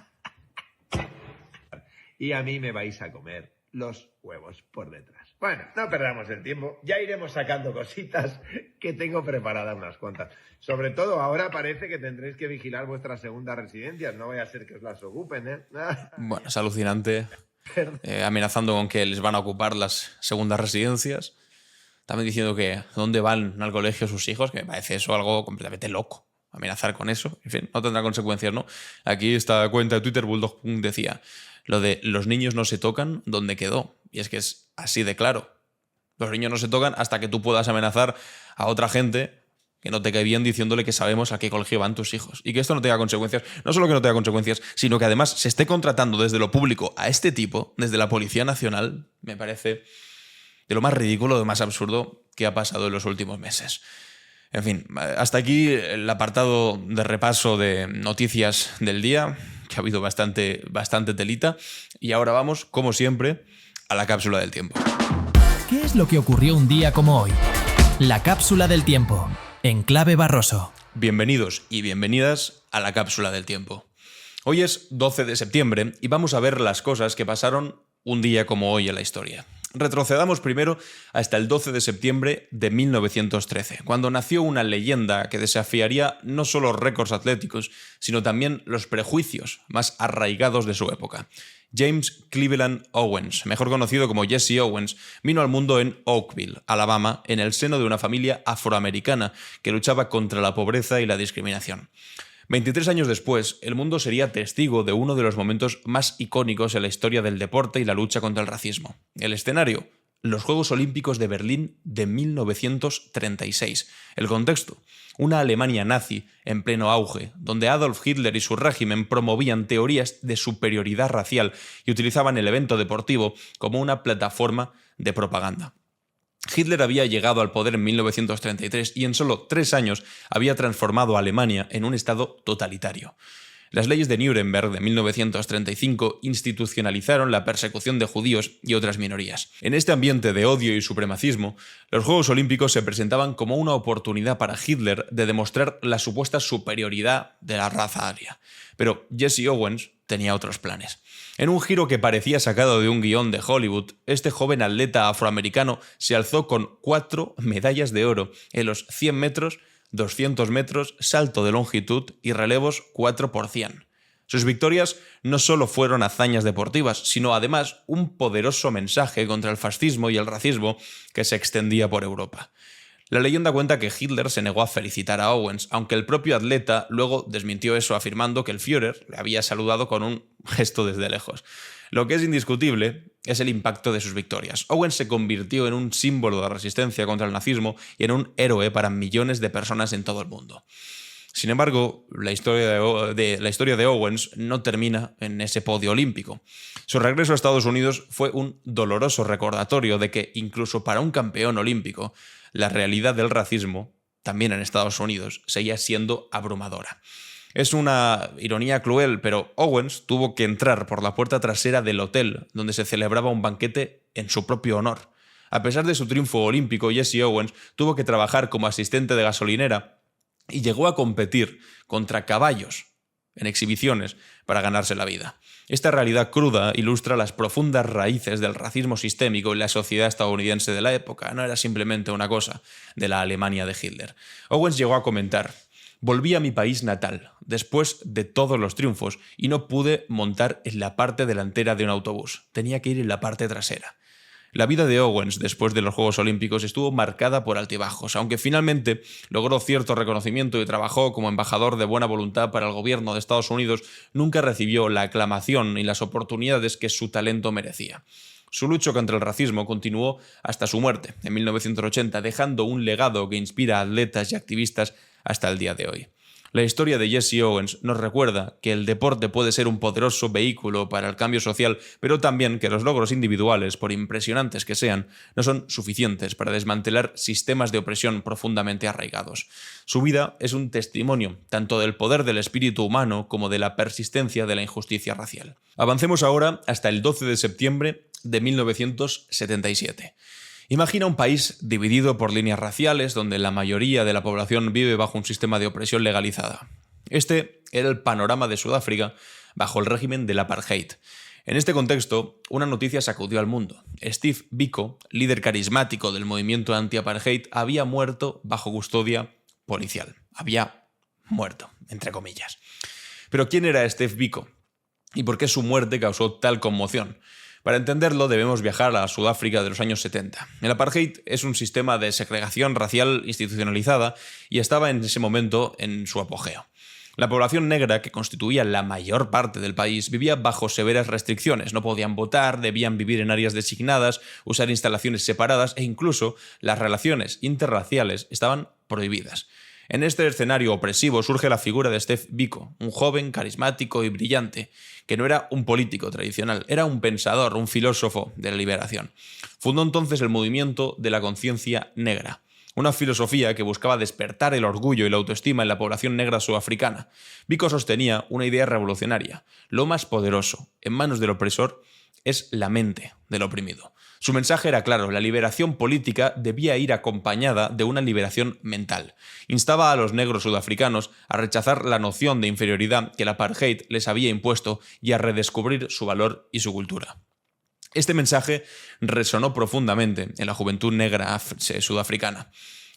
Y a mí me vais a comer los huevos por detrás. Bueno, no perdamos el tiempo, ya iremos sacando cositas, que tengo preparadas unas cuantas. Sobre todo ahora parece que tendréis que vigilar vuestras segundas residencias, no vaya a ser que os las ocupen, ¿eh? Bueno, es alucinante. Amenazando con que les van a ocupar las segundas residencias. También diciendo que dónde van al colegio sus hijos, que me parece eso algo completamente loco. Amenazar con eso, en fin, no tendrá consecuencias, ¿no? Aquí esta cuenta de Twitter, Bulldog decía, lo de los niños no se tocan, ¿dónde quedó? Y es que es así de claro. Los niños no se tocan hasta que tú puedas amenazar a otra gente que no te cae bien diciéndole que sabemos a qué colegio van tus hijos y que esto no tenga consecuencias. No solo que no tenga consecuencias, sino que además se esté contratando desde lo público a este tipo, desde la Policía Nacional, me parece de lo más ridículo, de lo más absurdo que ha pasado en los últimos meses. En fin, hasta aquí el apartado de repaso de noticias del día, que ha habido bastante telita, y ahora vamos, como siempre, a la cápsula del tiempo. ¿Qué es lo que ocurrió un día como hoy? La cápsula del tiempo, en Clave Barroso. Bienvenidos y bienvenidas a la cápsula del tiempo. Hoy es 12 de septiembre y vamos a ver las cosas que pasaron un día como hoy en la historia. Retrocedamos primero hasta el 12 de septiembre de 1913, cuando nació una leyenda que desafiaría no solo récords atléticos, sino también los prejuicios más arraigados de su época. James Cleveland Owens, mejor conocido como Jesse Owens, vino al mundo en Oakville, Alabama, en el seno de una familia afroamericana que luchaba contra la pobreza y la discriminación. 23 años después, el mundo sería testigo de uno de los momentos más icónicos en la historia del deporte y la lucha contra el racismo. El escenario: los Juegos Olímpicos de Berlín de 1936. El contexto: una Alemania nazi en pleno auge, donde Adolf Hitler y su régimen promovían teorías de superioridad racial y utilizaban el evento deportivo como una plataforma de propaganda. Hitler había llegado al poder en 1933 y en solo 3 años había transformado a Alemania en un estado totalitario. Las leyes de Nuremberg de 1935 institucionalizaron la persecución de judíos y otras minorías. En este ambiente de odio y supremacismo, los Juegos Olímpicos se presentaban como una oportunidad para Hitler de demostrar la supuesta superioridad de la raza aria. Pero Jesse Owens tenía otros planes. En un giro que parecía sacado de un guión de Hollywood, este joven atleta afroamericano se alzó con 4 medallas de oro en los 100 metros, 200 metros, salto de longitud y relevos 4x100. Sus victorias no solo fueron hazañas deportivas, sino además un poderoso mensaje contra el fascismo y el racismo que se extendía por Europa. La leyenda cuenta que Hitler se negó a felicitar a Owens, aunque el propio atleta luego desmintió eso afirmando que el Führer le había saludado con un gesto desde lejos. Lo que es indiscutible es el impacto de sus victorias. Owens se convirtió en un símbolo de resistencia contra el nazismo y en un héroe para millones de personas en todo el mundo. Sin embargo, la historia de Owens no termina en ese podio olímpico. Su regreso a Estados Unidos fue un doloroso recordatorio de que, incluso para un campeón olímpico, la realidad del racismo, también en Estados Unidos, seguía siendo abrumadora. Es una ironía cruel, pero Owens tuvo que entrar por la puerta trasera del hotel donde se celebraba un banquete en su propio honor. A pesar de su triunfo olímpico, Jesse Owens tuvo que trabajar como asistente de gasolinera y llegó a competir contra caballos en exhibiciones para ganarse la vida. Esta realidad cruda ilustra las profundas raíces del racismo sistémico en la sociedad estadounidense de la época. No era simplemente una cosa de la Alemania de Hitler. Owens llegó a comentar: «Volví a mi país natal, después de todos los triunfos, y no pude montar en la parte delantera de un autobús. Tenía que ir en la parte trasera». La vida de Owens después de los Juegos Olímpicos estuvo marcada por altibajos, aunque finalmente logró cierto reconocimiento y trabajó como embajador de buena voluntad para el gobierno de Estados Unidos, nunca recibió la aclamación y las oportunidades que su talento merecía. Su lucha contra el racismo continuó hasta su muerte, en 1980, dejando un legado que inspira a atletas y activistas hasta el día de hoy. La historia de Jesse Owens nos recuerda que el deporte puede ser un poderoso vehículo para el cambio social, pero también que los logros individuales, por impresionantes que sean, no son suficientes para desmantelar sistemas de opresión profundamente arraigados. Su vida es un testimonio tanto del poder del espíritu humano como de la persistencia de la injusticia racial. Avancemos ahora hasta el 12 de septiembre de 1977. Imagina un país dividido por líneas raciales donde la mayoría de la población vive bajo un sistema de opresión legalizada. Este era el panorama de Sudáfrica bajo el régimen del apartheid. En este contexto, una noticia sacudió al mundo. Steve Biko, líder carismático del movimiento anti-apartheid, había muerto bajo custodia policial. Había muerto, entre comillas. Pero ¿quién era Steve Biko? ¿Y por qué su muerte causó tal conmoción? Para entenderlo debemos viajar a Sudáfrica de los años 70. El apartheid es un sistema de segregación racial institucionalizada y estaba en ese momento en su apogeo. La población negra, que constituía la mayor parte del país, vivía bajo severas restricciones. No podían votar, debían vivir en áreas designadas, usar instalaciones separadas e incluso las relaciones interraciales estaban prohibidas. En este escenario opresivo surge la figura de Steve Biko, un joven carismático y brillante, que no era un político tradicional, era un pensador, un filósofo de la liberación. Fundó entonces el movimiento de la conciencia negra, una filosofía que buscaba despertar el orgullo y la autoestima en la población negra sudafricana. Biko sostenía una idea revolucionaria: lo más poderoso en manos del opresor es la mente del oprimido. Su mensaje era claro: la liberación política debía ir acompañada de una liberación mental. Instaba a los negros sudafricanos a rechazar la noción de inferioridad que el apartheid les había impuesto y a redescubrir su valor y su cultura. Este mensaje resonó profundamente en la juventud negra sudafricana.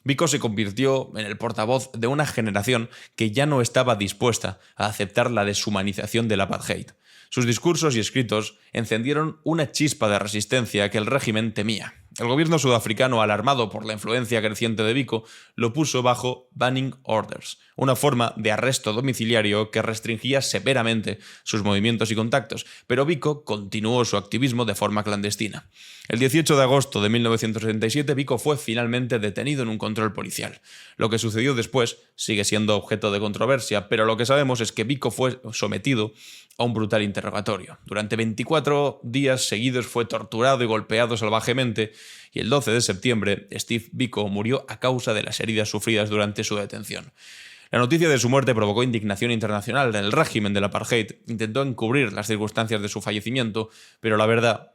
Biko se convirtió en el portavoz de una generación que ya no estaba dispuesta a aceptar la deshumanización del apartheid. Sus discursos y escritos encendieron una chispa de resistencia que el régimen temía. El gobierno sudafricano, alarmado por la influencia creciente de Biko, lo puso bajo banning orders, una forma de arresto domiciliario que restringía severamente sus movimientos y contactos, pero Biko continuó su activismo de forma clandestina. El 18 de agosto de 1977, Biko fue finalmente detenido en un control policial. Lo que sucedió después sigue siendo objeto de controversia, pero lo que sabemos es que Biko fue sometido a un brutal interrogatorio. Durante 24 días seguidos fue torturado y golpeado salvajemente, y el 12 de septiembre Steve Biko murió a causa de las heridas sufridas durante su detención. La noticia de su muerte provocó indignación internacional. El régimen del apartheid intentó encubrir las circunstancias de su fallecimiento, pero la verdad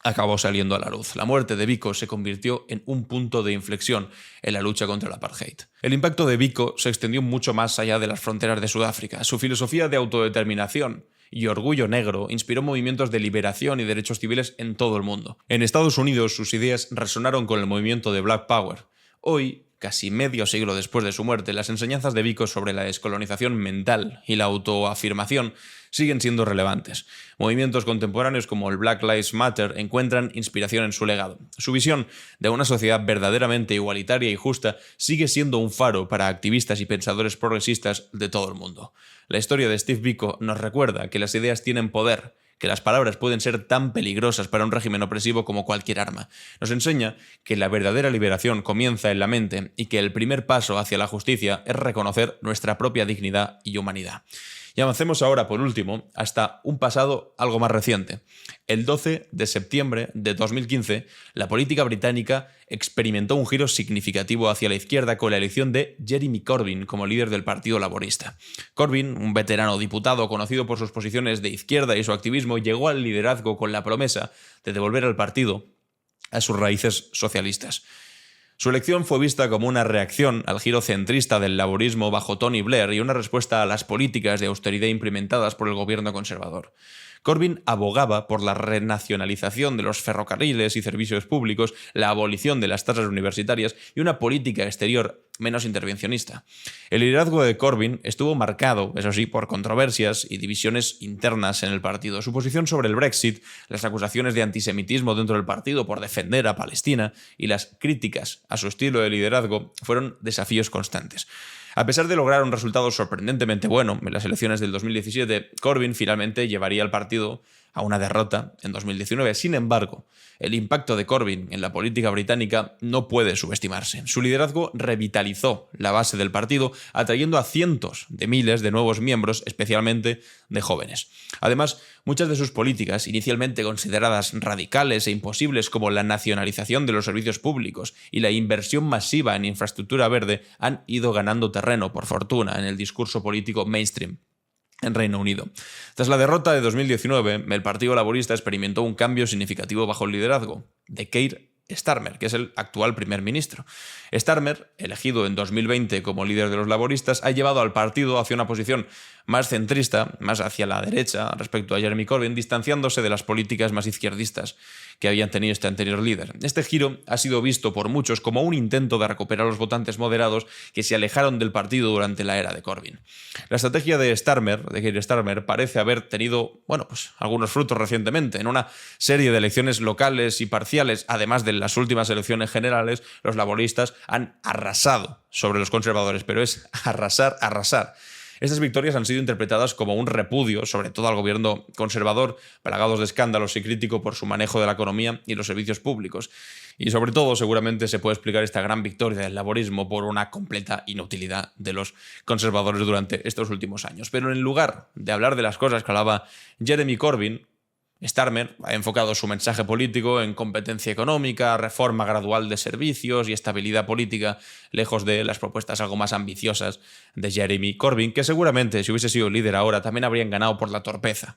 acabó saliendo a la luz. La muerte de Biko se convirtió en un punto de inflexión en la lucha contra el apartheid. El impacto de Biko se extendió mucho más allá de las fronteras de Sudáfrica. Su filosofía de autodeterminación y orgullo negro inspiró movimientos de liberación y derechos civiles en todo el mundo. En Estados Unidos sus ideas resonaron con el movimiento de Black Power. Hoy, casi medio siglo después de su muerte, las enseñanzas de Biko sobre la descolonización mental y la autoafirmación siguen siendo relevantes. Movimientos contemporáneos como el Black Lives Matter encuentran inspiración en su legado. Su visión de una sociedad verdaderamente igualitaria y justa sigue siendo un faro para activistas y pensadores progresistas de todo el mundo. La historia de Steve Biko nos recuerda que las ideas tienen poder, que las palabras pueden ser tan peligrosas para un régimen opresivo como cualquier arma. Nos enseña que la verdadera liberación comienza en la mente y que el primer paso hacia la justicia es reconocer nuestra propia dignidad y humanidad. Y avancemos ahora, por último, hasta un pasado algo más reciente. El 12 de septiembre de 2015, la política británica experimentó un giro significativo hacia la izquierda con la elección de Jeremy Corbyn como líder del Partido Laborista. Corbyn, un veterano diputado conocido por sus posiciones de izquierda y su activismo, llegó al liderazgo con la promesa de devolver al partido a sus raíces socialistas. Su elección fue vista como una reacción al giro centrista del laborismo bajo Tony Blair y una respuesta a las políticas de austeridad implementadas por el gobierno conservador. Corbyn abogaba por la renacionalización de los ferrocarriles y servicios públicos, la abolición de las tasas universitarias y una política exterior menos intervencionista. El liderazgo de Corbyn estuvo marcado, eso sí, por controversias y divisiones internas en el partido. Su posición sobre el Brexit, las acusaciones de antisemitismo dentro del partido por defender a Palestina y las críticas a su estilo de liderazgo fueron desafíos constantes. A pesar de lograr un resultado sorprendentemente bueno en las elecciones del 2017, Corbyn finalmente llevaría al partido a una derrota en 2019. Sin embargo, el impacto de Corbyn en la política británica no puede subestimarse. Su liderazgo revitalizó la base del partido, atrayendo a cientos de miles de nuevos miembros, especialmente de jóvenes. Además, muchas de sus políticas, inicialmente consideradas radicales e imposibles como la nacionalización de los servicios públicos y la inversión masiva en infraestructura verde, han ido ganando terreno, por fortuna, en el discurso político mainstream en Reino Unido. Tras la derrota de 2019, el Partido Laborista experimentó un cambio significativo bajo el liderazgo de Keir Starmer, que es el actual primer ministro. Starmer, elegido en 2020 como líder de los laboristas, ha llevado al partido hacia una posición más centrista, más hacia la derecha respecto a Jeremy Corbyn, distanciándose de las políticas más izquierdistas que habían tenido este anterior líder. Este giro ha sido visto por muchos como un intento de recuperar los votantes moderados que se alejaron del partido durante la era de Corbyn. La estrategia de Keir Starmer, parece haber tenido, algunos frutos recientemente. En una serie de elecciones locales y parciales, además de las últimas elecciones generales, los laboristas han arrasado sobre los conservadores, pero es arrasar. Estas victorias han sido interpretadas como un repudio, sobre todo al gobierno conservador, plagados de escándalos y crítico por su manejo de la economía y los servicios públicos. Y sobre todo, seguramente se puede explicar esta gran victoria del laborismo por una completa inutilidad de los conservadores durante estos últimos años. Pero en lugar de hablar de las cosas que hablaba Jeremy Corbyn, Starmer ha enfocado su mensaje político en competencia económica, reforma gradual de servicios y estabilidad política, lejos de las propuestas algo más ambiciosas de Jeremy Corbyn, que seguramente, si hubiese sido líder ahora, también habrían ganado por la torpeza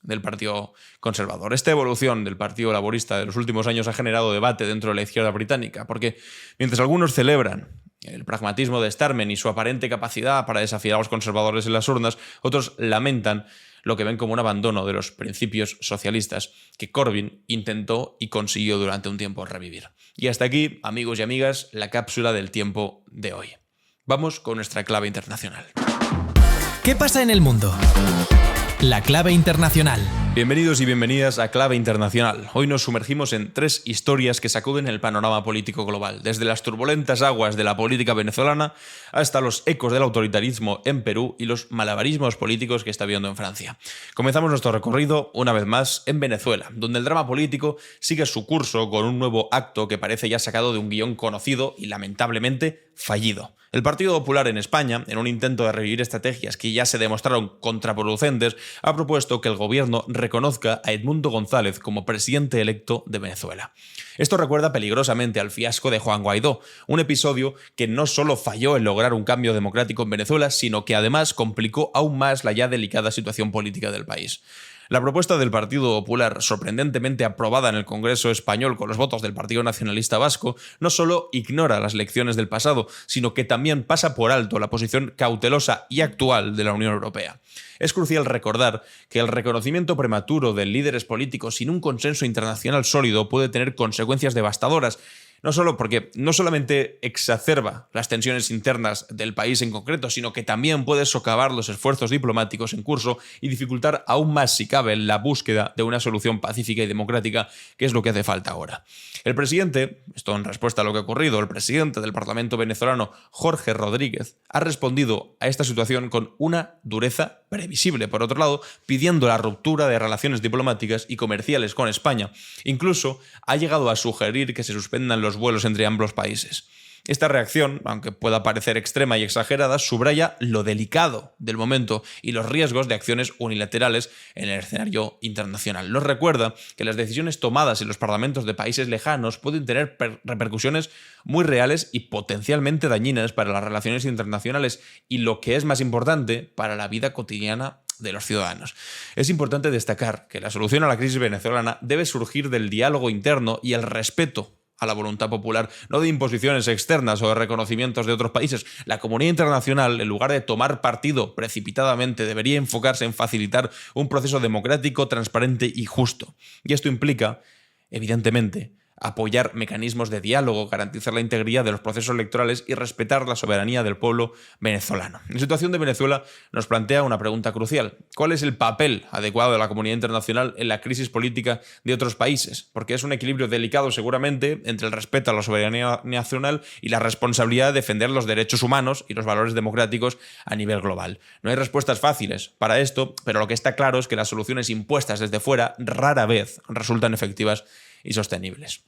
del Partido Conservador. Esta evolución del Partido Laborista de los últimos años ha generado debate dentro de la izquierda británica, porque mientras algunos celebran el pragmatismo de Starmer y su aparente capacidad para desafiar a los conservadores en las urnas, otros lamentan lo que ven como un abandono de los principios socialistas que Corbyn intentó y consiguió durante un tiempo revivir. Y hasta aquí, amigos y amigas, la cápsula del tiempo de hoy. Vamos con nuestra clave internacional. ¿Qué pasa en el mundo? La clave internacional. Bienvenidos y bienvenidas a Clave Internacional. Hoy nos sumergimos en 3 historias que sacuden el panorama político global, desde las turbulentas aguas de la política venezolana hasta los ecos del autoritarismo en Perú y los malabarismos políticos que está viendo en Francia. Comenzamos nuestro recorrido, una vez más, en Venezuela, donde el drama político sigue su curso con un nuevo acto que parece ya sacado de un guión conocido y lamentablemente fallido. El Partido Popular en España, en un intento de revivir estrategias que ya se demostraron contraproducentes, ha propuesto que el gobierno reconozca a Edmundo González como presidente electo de Venezuela. Esto recuerda peligrosamente al fiasco de Juan Guaidó, un episodio que no solo falló en lograr un cambio democrático en Venezuela, sino que además complicó aún más la ya delicada situación política del país. La propuesta del Partido Popular, sorprendentemente aprobada en el Congreso español con los votos del Partido Nacionalista Vasco, no solo ignora las lecciones del pasado, sino que también pasa por alto la posición cautelosa y actual de la Unión Europea. Es crucial recordar que el reconocimiento prematuro de líderes políticos sin un consenso internacional sólido puede tener consecuencias devastadoras, no solo porque no solamente exacerba las tensiones internas del país en concreto, sino que también puede socavar los esfuerzos diplomáticos en curso y dificultar aún más, si cabe, la búsqueda de una solución pacífica y democrática, que es lo que hace falta ahora. El presidente, esto en respuesta a lo que ha ocurrido, el presidente del Parlamento venezolano, Jorge Rodríguez, ha respondido a esta situación con una dureza previsible, por otro lado, pidiendo la ruptura de relaciones diplomáticas y comerciales con España. Incluso ha llegado a sugerir que se suspendan los vuelos entre ambos países. Esta reacción, aunque pueda parecer extrema y exagerada, subraya lo delicado del momento y los riesgos de acciones unilaterales en el escenario internacional. Nos recuerda que las decisiones tomadas en los parlamentos de países lejanos pueden tener repercusiones muy reales y potencialmente dañinas para las relaciones internacionales y, lo que es más importante, para la vida cotidiana de los ciudadanos. Es importante destacar que la solución a la crisis venezolana debe surgir del diálogo interno y el respeto a la voluntad popular, no de imposiciones externas o de reconocimientos de otros países. La comunidad internacional, en lugar de tomar partido precipitadamente, debería enfocarse en facilitar un proceso democrático, transparente y justo. Y esto implica, evidentemente, apoyar mecanismos de diálogo, garantizar la integridad de los procesos electorales y respetar la soberanía del pueblo venezolano. La situación de Venezuela nos plantea una pregunta crucial. ¿Cuál es el papel adecuado de la comunidad internacional en la crisis política de otros países? Porque es un equilibrio delicado, seguramente, entre el respeto a la soberanía nacional y la responsabilidad de defender los derechos humanos y los valores democráticos a nivel global. No hay respuestas fáciles para esto, pero lo que está claro es que las soluciones impuestas desde fuera rara vez resultan efectivas y sostenibles.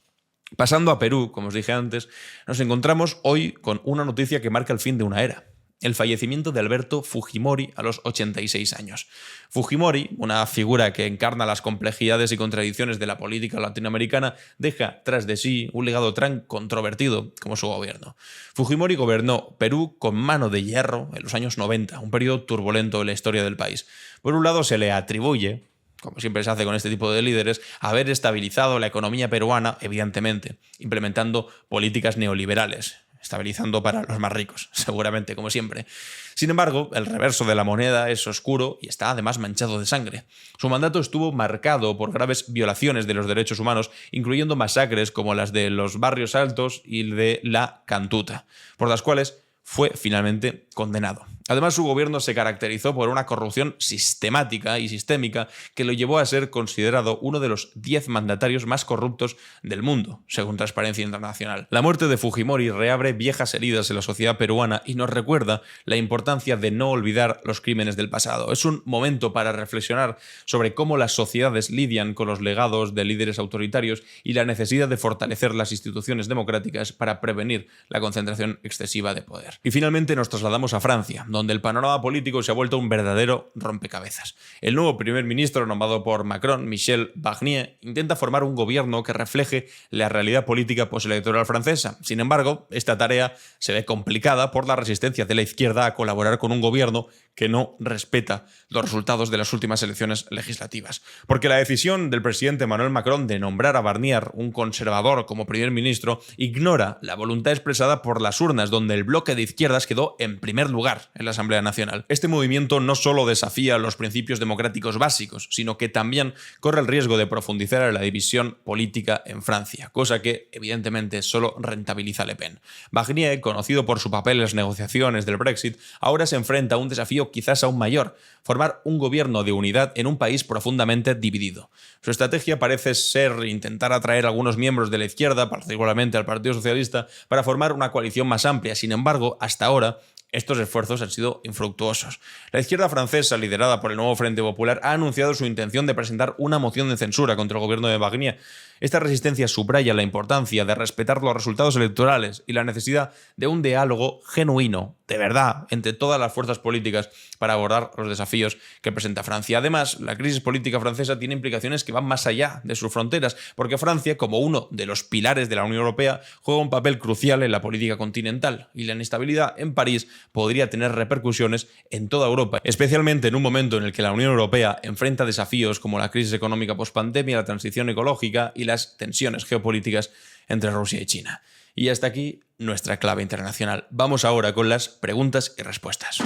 Pasando a Perú, como os dije antes, nos encontramos hoy con una noticia que marca el fin de una era: el fallecimiento de Alberto Fujimori a los 86 años. Fujimori, una figura que encarna las complejidades y contradicciones de la política latinoamericana, deja tras de sí un legado tan controvertido como su gobierno. Fujimori gobernó Perú con mano de hierro en los años 90, un periodo turbulento en la historia del país. Por un lado, se le atribuye, como siempre se hace con este tipo de líderes, haber estabilizado la economía peruana, evidentemente, implementando políticas neoliberales, estabilizando para los más ricos, seguramente, como siempre. Sin embargo, el reverso de la moneda es oscuro y está además manchado de sangre. Su mandato estuvo marcado por graves violaciones de los derechos humanos, incluyendo masacres como las de los Barrios Altos y de la Cantuta, por las cuales fue finalmente condenado. Además, su gobierno se caracterizó por una corrupción sistemática y sistémica que lo llevó a ser considerado uno de los 10 mandatarios más corruptos del mundo, según Transparencia Internacional. La muerte de Fujimori reabre viejas heridas en la sociedad peruana y nos recuerda la importancia de no olvidar los crímenes del pasado. Es un momento para reflexionar sobre cómo las sociedades lidian con los legados de líderes autoritarios y la necesidad de fortalecer las instituciones democráticas para prevenir la concentración excesiva de poder. Y finalmente nos trasladamos a Francia, donde el panorama político se ha vuelto un verdadero rompecabezas. El nuevo primer ministro nombrado por Macron, Michel Barnier, intenta formar un gobierno que refleje la realidad política postelectoral francesa. Sin embargo, esta tarea se ve complicada por la resistencia de la izquierda a colaborar con un gobierno que no respeta los resultados de las últimas elecciones legislativas. Porque la decisión del presidente Emmanuel Macron de nombrar a Barnier, un conservador, como primer ministro, ignora la voluntad expresada por las urnas, donde el bloque de izquierdas quedó en primer lugar en la Asamblea Nacional. Este movimiento no solo desafía los principios democráticos básicos, sino que también corre el riesgo de profundizar en la división política en Francia, cosa que evidentemente solo rentabiliza Le Pen. Barnier, conocido por su papel en las negociaciones del Brexit, ahora se enfrenta a un desafío quizás aún mayor: formar un gobierno de unidad en un país profundamente dividido. Su estrategia parece ser intentar atraer a algunos miembros de la izquierda, particularmente al Partido Socialista, para formar una coalición más amplia. Sin embargo, hasta ahora, estos esfuerzos han sido infructuosos. La izquierda francesa, liderada por el Nuevo Frente Popular, ha anunciado su intención de presentar una moción de censura contra el gobierno de Barnier. Esta resistencia subraya la importancia de respetar los resultados electorales y la necesidad de un diálogo genuino, de verdad, entre todas las fuerzas políticas para abordar los desafíos que presenta Francia. Además, la crisis política francesa tiene implicaciones que van más allá de sus fronteras, porque Francia, como uno de los pilares de la Unión Europea, juega un papel crucial en la política continental, y la inestabilidad en París podría tener repercusiones en toda Europa, especialmente en un momento en el que la Unión Europea enfrenta desafíos como la crisis económica post-pandemia, la transición ecológica y las tensiones geopolíticas entre Rusia y China. Y hasta aquí nuestra clave internacional. Vamos ahora con las preguntas y respuestas.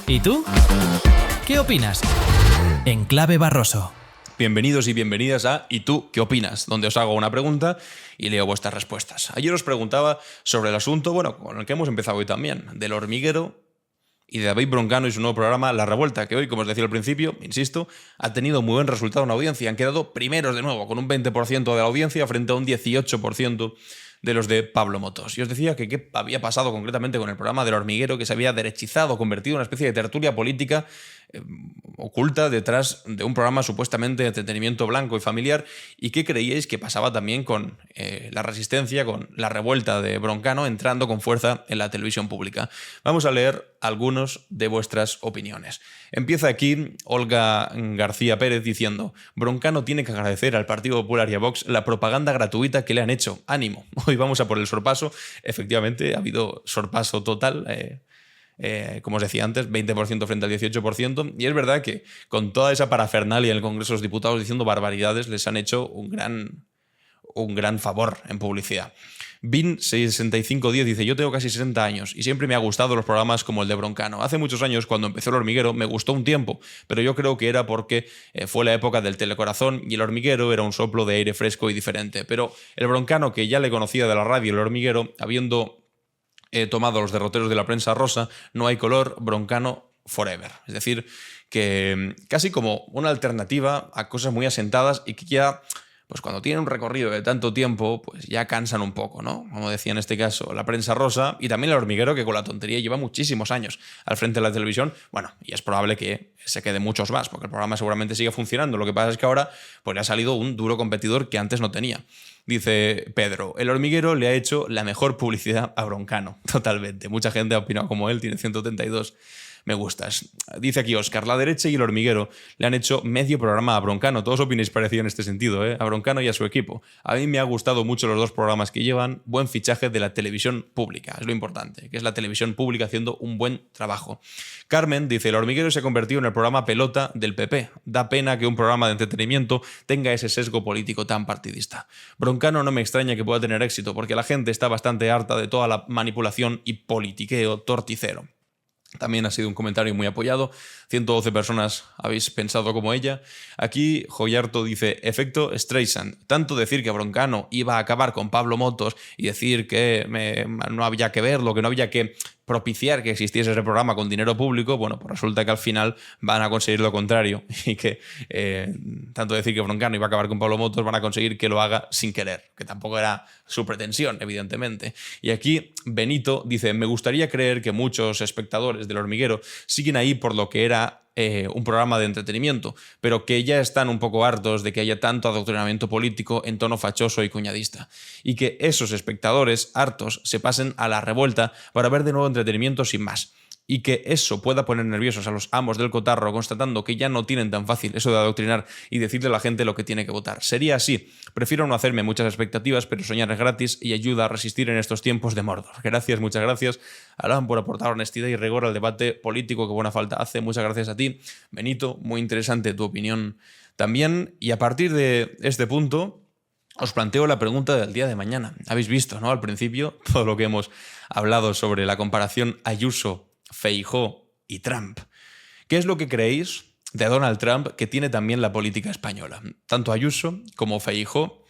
¿Y tú? ¿Qué opinas? En Clave Barroso. Bienvenidos y bienvenidas a ¿Y tú qué opinas?, donde os hago una pregunta y leo vuestras respuestas. Ayer os preguntaba sobre el asunto, con el que hemos empezado hoy también, del hormiguero y de David Broncano y su nuevo programa La Revuelta, que hoy, como os decía al principio, insisto, ha tenido muy buen resultado en audiencia. Han quedado primeros de nuevo, con un 20% de la audiencia frente a un 18% de los de Pablo Motos. Y os decía que qué había pasado concretamente con el programa del hormiguero, que se había derechizado, convertido en una especie de tertulia política oculta detrás de un programa supuestamente de entretenimiento blanco y familiar, y qué creíais que pasaba también con la resistencia, con la revuelta de Broncano entrando con fuerza en la televisión pública. Vamos a leer algunos de vuestras opiniones. Empieza aquí Olga García Pérez diciendo: Broncano tiene que agradecer al Partido Popular y a Vox la propaganda gratuita que le han hecho. ¡Ánimo! Hoy vamos a por el sorpaso. Efectivamente, ha habido sorpaso total. Como os decía antes, 20% frente al 18%, y es verdad que con toda esa parafernalia en el Congreso de los Diputados diciendo barbaridades, les han hecho un gran favor en publicidad. Bin6510 dice: yo tengo casi 60 años y siempre me ha gustado los programas como el de Broncano. Hace muchos años, cuando empezó El Hormiguero, me gustó un tiempo, pero yo creo que era porque fue la época del Telecorazón y El Hormiguero era un soplo de aire fresco y diferente. Pero el Broncano, que ya le conocía de la radio, El Hormiguero, habiendo tomado los derroteros de la prensa rosa, No hay color, Broncano forever. Es decir, que casi como una alternativa a cosas muy asentadas y que ya, pues cuando tienen un recorrido de tanto tiempo, pues ya cansan un poco, ¿no? Como decía en este caso la prensa rosa, y también El Hormiguero, que con la tontería lleva muchísimos años al frente de la televisión. Bueno, y es probable que se quede muchos más, porque el programa seguramente sigue funcionando. Lo que pasa es que ahora pues le ha salido un duro competidor que antes no tenía. Dice Pedro: El Hormiguero le ha hecho la mejor publicidad a Broncano. Totalmente. Mucha gente ha opinado como él, tiene 132 me gustas. Dice aquí Óscar: La Derecha y El Hormiguero le han hecho medio programa a Broncano. Todos opináis parecido en este sentido, a Broncano y a su equipo. A mí me ha gustado mucho los dos programas que llevan. Buen fichaje de la televisión pública, es lo importante, que es la televisión pública haciendo un buen trabajo. Carmen dice: El Hormiguero se ha convertido en el programa pelota del PP. Da pena que un programa de entretenimiento tenga ese sesgo político tan partidista. Broncano no me extraña que pueda tener éxito, porque la gente está bastante harta de toda la manipulación y politiqueo torticero. También ha sido un comentario muy apoyado. 112 personas habéis pensado como ella. Aquí Joyarto dice: efecto Streisand. Tanto decir que Broncano iba a acabar con Pablo Motos y decir que no había que verlo, que no había que propiciar que existiese ese programa con dinero público, bueno, pues resulta que al final van a conseguir lo contrario y que tanto decir que Broncano iba a acabar con Pablo Motos, van a conseguir que lo haga sin querer, que tampoco era su pretensión, evidentemente. Y aquí Benito dice: me gustaría creer que muchos espectadores del Hormiguero siguen ahí por lo que era un programa de entretenimiento, pero que ya están un poco hartos de que haya tanto adoctrinamiento político en tono fachoso y cuñadista, y que esos espectadores hartos se pasen a la revuelta para ver de nuevo entretenimiento sin más, y que eso pueda poner nerviosos a los amos del cotarro constatando que ya no tienen tan fácil eso de adoctrinar y decirle a la gente lo que tiene que votar. Sería así. Prefiero no hacerme muchas expectativas, pero soñar es gratis y ayuda a resistir en estos tiempos de Mordor. Gracias, muchas gracias, Alan, por aportar honestidad y rigor al debate político que buena falta hace. Muchas gracias a ti, Benito. Muy interesante tu opinión también. Y a partir de este punto os planteo la pregunta del día de mañana. Habéis visto, ¿no?, al principio todo lo que hemos hablado sobre la comparación Ayuso, Feijóo y Trump. ¿Qué es lo que creéis de Donald Trump que tiene también la política española? Tanto Ayuso como Feijóo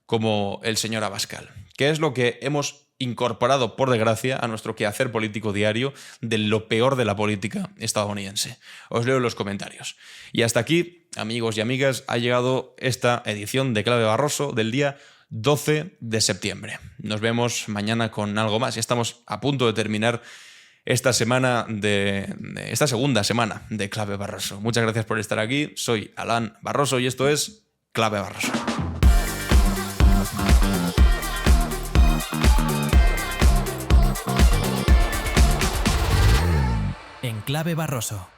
como el señor Abascal. ¿Qué es lo que hemos incorporado, por desgracia, a nuestro quehacer político diario de lo peor de la política estadounidense? Os leo en los comentarios. Y hasta aquí, amigos y amigas, ha llegado esta edición de Clave Barroso del día 12 de septiembre. Nos vemos mañana con algo más. Ya estamos a punto de terminar esta segunda semana de Clave Barroso. Muchas gracias por estar aquí. Soy Alan Barroso y esto es Clave Barroso. En Clave Barroso.